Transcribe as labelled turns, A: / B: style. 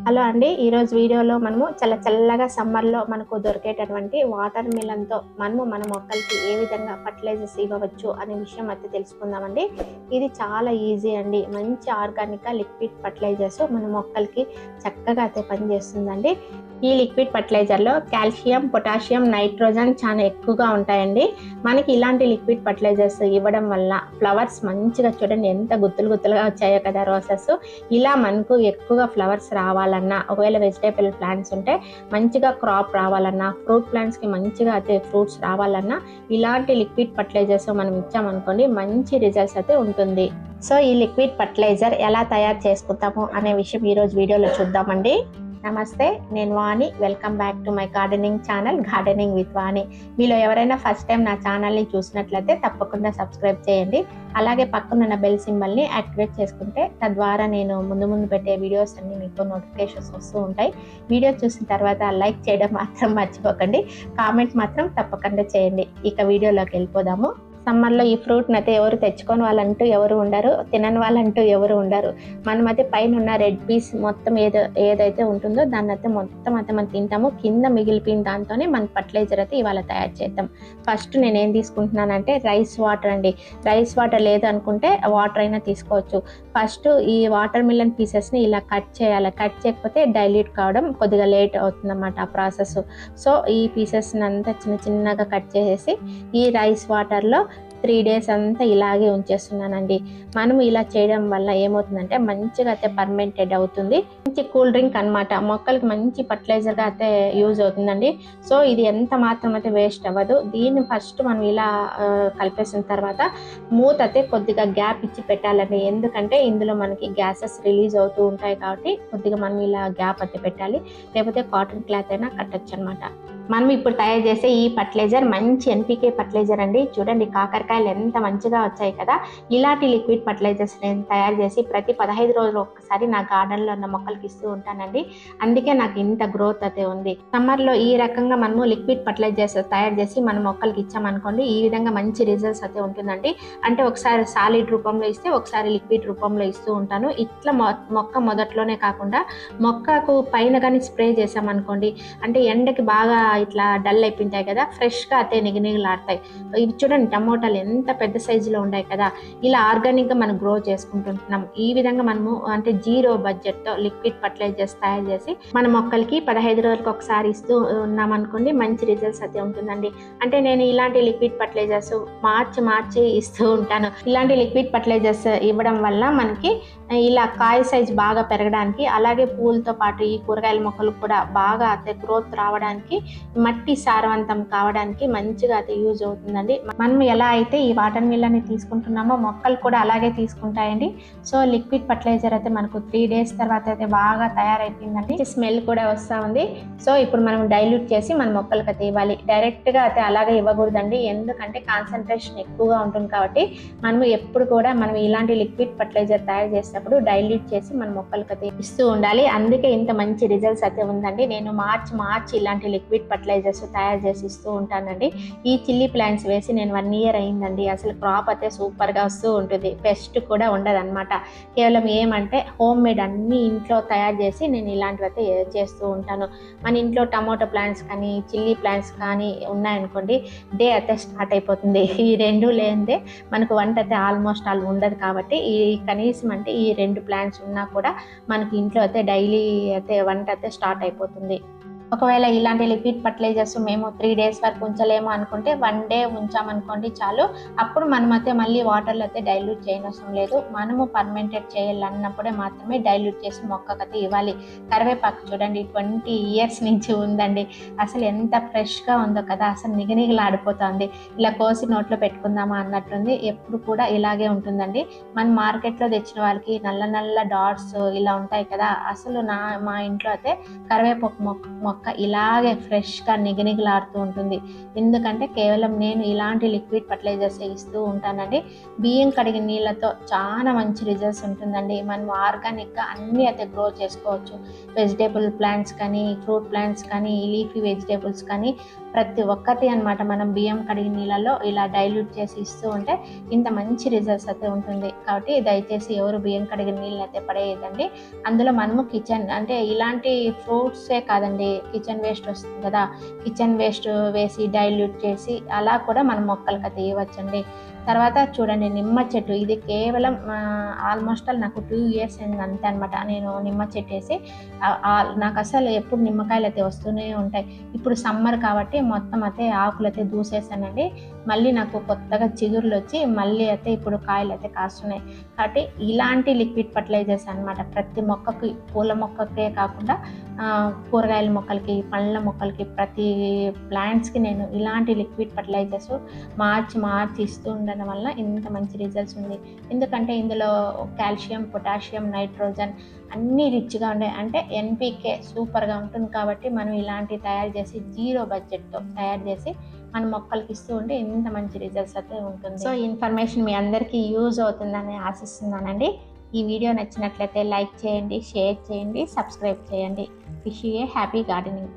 A: Hello అండి. ఈరోజు వీడియోలో మనము చల్లగా సమ్మర్‌లో మనకు దొరికేటటువంటి వాటర్ మిలన్‌తో మనము మన మొక్కలకి ఏ విధంగా ఫర్టిలైజర్స్ ఇవ్వవచ్చు అనే విషయం అయితే తెలుసుకుందామండి. ఇది చాలా ఈజీ అండి. మంచి ఆర్గానిక్‌గా లిక్విడ్ ఫర్టిలైజర్స్ మన మొక్కలకి చక్కగా అయితే పనిచేస్తుందండి. ఈ లిక్విడ్ ఫర్టిలైజర్‌లో కాల్షియం, పొటాషియం, నైట్రోజన్ చాలా ఎక్కువగా ఉంటాయండి. మనకి ఇలాంటి లిక్విడ్ ఫర్టిలైజర్స్ ఇవ్వడం వల్ల ఫ్లవర్స్ మంచిగా చూడండి ఎంత గుత్తులుగా వచ్చాయో కదా రోజెస్. ఇలా మనకు ఎక్కువగా ఫ్లవర్స్ రావాలన్నా, ఒకవేళ వెజిటేబుల్ ప్లాంట్స్ ఉంటే మంచిగా క్రాప్ రావాలన్నా, ఫ్రూట్ ప్లాంట్స్కి మంచిగా అయితే ఫ్రూట్స్ రావాలన్నా ఇలాంటి లిక్విడ్ ఫర్టిలైజర్స్ మనం ఇచ్చామనుకోండి మంచి రిజల్ట్స్ అయితే ఉంటుంది. సో ఈ లిక్విడ్ ఫర్టిలైజర్ ఎలా తయారు చేసుకుంటాము అనే విషయం ఈరోజు వీడియోలో చూద్దామండి. నమస్తే, నేను Vani. Welcome back to my gardening channel gardening with Vani. మీలో ఎవరైనా ఫస్ట్ టైం నా ఛానల్ని చూసినట్లయితే తప్పకుండా సబ్స్క్రైబ్ చేయండి. అలాగే పక్కనున్న బెల్ సింబల్ని యాక్టివేట్ చేసుకుంటే తద్వారా నేను ముందు పెట్టే వీడియోస్ అన్ని మీకు నోటిఫికేషన్స్ వస్తూ ఉంటాయి. వీడియో చూసిన తర్వాత లైక్ చేయడం మాత్రం మర్చిపోకండి. కామెంట్ మాత్రం తప్పకుండా చేయండి. ఇక వీడియోలోకి వెళ్ళిపోదాము. సమ్మర్లో ఈ ఫ్రూట్ని అయితే ఎవరు తెచ్చుకొని వాళ్ళంటూ ఎవరు ఉండరు, తినని వాళ్ళంటూ ఎవరు ఉండరు. మనమైతే పైన ఉన్న రెడ్ పీస్ మొత్తం ఏదైతే ఉంటుందో దాన్ని అయితే మొత్తం అయితే మనం తింటాము. కింద మిగిలిపోయిన దాంతోనే మన ఫర్టిలైజర్ అయితే ఇవాళ తయారు చేద్దాం. ఫస్ట్ నేను ఏం తీసుకుంటున్నానంటే రైస్ వాటర్ అండి. రైస్ వాటర్ లేదు అనుకుంటే వాటర్ అయినా తీసుకోవచ్చు. ఫస్ట్ ఈ వాటర్ మిలన్ పీసెస్ని ఇలా కట్ చేయాలి. కట్ చేయకపోతే డైల్యూట్ కావడం కొద్దిగా లేట్ అవుతుంది అన్నమాట ఆ ప్రాసెస్. సో ఈ పీసెస్ని అంతా చిన్నగా కట్ చేసేసి ఈ రైస్ వాటర్లో 3 days అంతా ఇలాగే ఉంచేస్తున్నానండి. మనం ఇలా చేయడం వల్ల ఏమవుతుందంటే మంచిగా అయితే ఫర్మెంటెడ్ అవుతుంది. మంచి కూల్ డ్రింక్ అనమాట. మొక్కలకి మంచి ఫర్టిలైజర్గా అయితే యూజ్ అవుతుందండి. సో ఇది ఎంత మాత్రం అయితే వేస్ట్ అవ్వదు. దీన్ని ఫస్ట్ మనం ఇలా కలిపేసిన తర్వాత మూత అయితే కొద్దిగా గ్యాప్ ఇచ్చి పెట్టాలండి. ఎందుకంటే ఇందులో మనకి గ్యాసెస్ రిలీజ్ అవుతూ ఉంటాయి కాబట్టి కొద్దిగా మనం ఇలా గ్యాప్ అయితే పెట్టాలి. లేకపోతే కాటన్ క్లాత్ అయినా కట్టచ్చు అనమాట. మనం ఇప్పుడు తయారు చేసే ఈ ఫర్టిలైజర్ మంచి ఎన్పికే ఫర్టిలైజర్ అండి. చూడండి కాకరకాయలు ఎంత మంచిగా వచ్చాయి కదా. ఇలాంటి లిక్విడ్ ఫర్టిలైజర్స్ నేను తయారు చేసి ప్రతి 15 రోజులు ఒక్కసారి నా గార్డెన్లో ఉన్న మొక్కలకి ఇస్తూ ఉంటానండి. అందుకే నాకు ఇంత గ్రోత్ అయితే ఉంది. సమ్మర్లో ఈ రకంగా మనము లిక్విడ్ ఫర్టిలైజర్స్ తయారు చేసి మన మొక్కలకి ఇచ్చామనుకోండి ఈ విధంగా మంచి రిజల్ట్స్ అయితే ఉంటుందండి. అంటే ఒకసారి సాలిడ్ రూపంలో ఇస్తే ఒకసారి లిక్విడ్ రూపంలో ఇస్తూ ఉంటాను. ఇట్లా మొక్క మొదట్లోనే కాకుండా మొక్కకు పైన కానీ స్ప్రే చేసామనుకోండి, అంటే ఎండకి బాగా ఇట్లా డల్ అయిపోయింటాయి కదా, ఫ్రెష్గా అయితే నిగనిగలాడతాయి. ఇవి చూడండి టమోటాలు ఎంత పెద్ద సైజులో ఉన్నాయి కదా. ఇలా ఆర్గానిక్గా మనం గ్రో చేసుకుంటుంటున్నాం. ఈ విధంగా మనము అంటే 0 బడ్జెట్తో లిక్విడ్ ఫర్టిలైజర్స్ తయారు చేసి మన మొక్కలకి 15 రోజులకు ఒకసారి ఇస్తూ ఉన్నామనుకోండి మంచి రిజల్ట్స్ అయితే ఉంటుందండి. అంటే నేను ఇలాంటి లిక్విడ్ ఫర్టిలైజర్స్ మార్చి ఇస్తూ ఉంటాను. ఇలాంటి లిక్విడ్ ఫర్టిలైజర్స్ ఇవ్వడం వల్ల మనకి ఇలా కాయ సైజ్ బాగా పెరగడానికి, అలాగే పూలతో పాటు ఈ కూరగాయల మొక్కలు కూడా బాగా అయితే గ్రోత్ రావడానికి, మట్టి సారవంతం కావడానికి మంచిగా అయితే యూజ్ అవుతుందండి. మనం ఎలా అయితే ఈ వాటర్ మిలన్ని తీసుకుంటున్నామో మొక్కలు కూడా అలాగే తీసుకుంటాయండి. సో లిక్విడ్ ఫర్టిలైజర్ అయితే మనకు 3 days తర్వాత అయితే బాగా తయారైపోయిందండి. స్మెల్ కూడా వస్తూ ఉంది. సో ఇప్పుడు మనం డైల్యూట్ చేసి మన మొక్కలకి అయితే ఇవ్వాలి. డైరెక్ట్గా అయితే అలాగే ఇవ్వకూడదండి. ఎందుకంటే కాన్సన్ట్రేషన్ ఎక్కువగా ఉంటుంది కాబట్టి మనము ఎప్పుడు కూడా మనం ఇలాంటి లిక్విడ్ ఫర్టిలైజర్ తయారు చేసినప్పుడు డైల్యూట్ చేసి మన మొక్కలకి అయితే ఇస్తూ ఉండాలి. అందుకే ఇంత మంచి రిజల్ట్స్ అయితే ఉందండి. నేను మార్చి ఇలాంటి లిక్విడ్ ఫర్టిలైజర్స్ తయారు చేసి ఇస్తూ ఉంటానండి. ఈ చిల్లీ ప్లాంట్స్ వేసి నేను 1 year అయిందండి. అసలు క్రాప్ అయితే సూపర్గా వస్తూ ఉంటుంది. పెస్ట్ కూడా ఉండదన్నమాట. కేవలం ఏమంటే హోమ్ మేడ్ అన్ని ఇంట్లో తయారు చేసి నేను ఇలాంటివి అయితే చేస్తూ ఉంటాను. మన ఇంట్లో టమాటో ప్లాంట్స్ కానీ చిల్లీ ప్లాంట్స్ కానీ ఉన్నాయనుకోండి డే అయితే స్టార్ట్ అయిపోతుంది. ఈ 2 లేనిదే మనకు వంట అయితే ఆల్మోస్ట్ ఆల్ ఉండదు. కాబట్టి ఈ కనీసం అంటే ఈ 2 ప్లాంట్స్ ఉన్నా కూడా మనకి ఇంట్లో అయితే డైలీ అయితే వంట అయితే స్టార్ట్ అయిపోతుంది. ఒకవేళ ఇలాంటి లిక్విడ్ ఫర్టిలైజర్స్ మేము 3 days వరకు ఉంచలేము అనుకుంటే 1 day ఉంచామనుకోండి చాలు. అప్పుడు మనమైతే మళ్ళీ వాటర్లో అయితే డైల్యూట్ చేయనవసరం లేదు. మనము ఫర్మెంటెడ్ చేయాలన్నప్పుడే మాత్రమే డైల్యూట్ చేసి మొక్కకైతే ఇవ్వాలి. కరివేపాకు చూడండి 20 years నుంచి ఉందండి. అసలు ఎంత ఫ్రెష్గా ఉందో కదా, అసలు నిగనిగలాడిపోతుంది. ఇలా కోసి నోట్లో పెట్టుకుందామా అన్నట్టుంది. ఎప్పుడు కూడా ఇలాగే ఉంటుందండి. మనం మార్కెట్లో తెచ్చిన వాళ్ళకి నల్ల డాట్స్ ఇలా ఉంటాయి కదా. అసలు మా ఇంట్లో అయితే కరివేపాకు మొక్క ఇలాగే ఫ్రెష్గా నిగనిగలాడుతూ ఉంటుంది. ఎందుకంటే కేవలం నేను ఇలాంటి లిక్విడ్ ఫర్టిలైజర్స్ ఇస్తూ ఉంటానండి. బియ్యం కడిగిన నీళ్ళతో చాలా మంచి రిజల్ట్స్ ఉంటుందండి. మనం ఆర్గానిక్గా అన్నీ అయితే గ్రో చేసుకోవచ్చు. వెజిటేబుల్ ప్లాంట్స్ కానీ, ఫ్రూట్ ప్లాంట్స్ కానీ, లీఫీ వెజిటేబుల్స్ కానీ ప్రతి ఒక్కటి అనమాట మనం బియ్యం కడిగిన నీళ్ళలో ఇలా డైల్యూట్ చేసి ఇస్తూ ఉంటే ఇంత మంచి రిజల్ట్స్ అయితే ఉంటుంది. కాబట్టి దయచేసి ఎవరు బియ్యం కడిగిన నీళ్ళని అయితే పడేయదండి. అందులో మనము కిచెన్ అంటే ఇలాంటి ఫ్రూట్సే కాదండి, కిచెన్ వేస్ట్ వస్తుంది కదా, కిచెన్ వేస్ట్ వేసి డైల్యూట్ చేసి అలా కూడా మనం మొక్కలకి అయితే ఇవ్వచ్చండి. తర్వాత చూడండి నిమ్మ చెట్టు, ఇది కేవలం ఆల్మోస్ట్ నాకు 2 years అయింది అంతే అనమాట నేను నిమ్మ చెట్టు వేసి. నాకు అసలు ఎప్పుడు నిమ్మకాయలు అయితే వస్తూనే ఉంటాయి. ఇప్పుడు సమ్మర్ కాబట్టి మొత్తం అయితే ఆకులు అయితే దూసేసానండి. మళ్ళీ నాకు కొత్తగా చిగురులు వచ్చి మళ్ళీ అయితే ఇప్పుడు కాయలు అయితే కాస్తున్నాయి. కాబట్టి ఇలాంటి లిక్విడ్ ఫర్టిలైజర్స్ అనమాట ప్రతి మొక్కకి, పూల మొక్కకే కాకుండా కూరగాయల మొక్కలకి, పండ్ల మొక్కలకి, ప్రతి ప్లాంట్స్కి నేను ఇలాంటి లిక్విడ్ ఫర్టిలైజర్స్ మార్చి ఇస్తూ ఉండడం వల్ల ఇంత మంచి రిజల్ట్స్ ఉంది. ఎందుకంటే ఇందులో కాల్షియం, పొటాషియం, నైట్రోజన్ అన్నీ రిచ్గా ఉండే, అంటే ఎన్పికే సూపర్గా ఉంటుంది. కాబట్టి మనం ఇలాంటివి తయారు చేసి 0 బడ్జెట్తో తయారు చేసి మన మొక్కలకి ఇస్తూ ఉంటే ఇంత మంచి రిజల్ట్స్ అయితే ఉంటుంది. సో ఈ ఇన్ఫర్మేషన్ మీ అందరికీ యూజ్ అవుతుందని ఆశిస్తున్నానండి. ఈ వీడియో నచ్చినట్లయితే లైక్ చేయండి, షేర్ చేయండి, సబ్స్క్రైబ్ చేయండి. Wish you A happy gardening.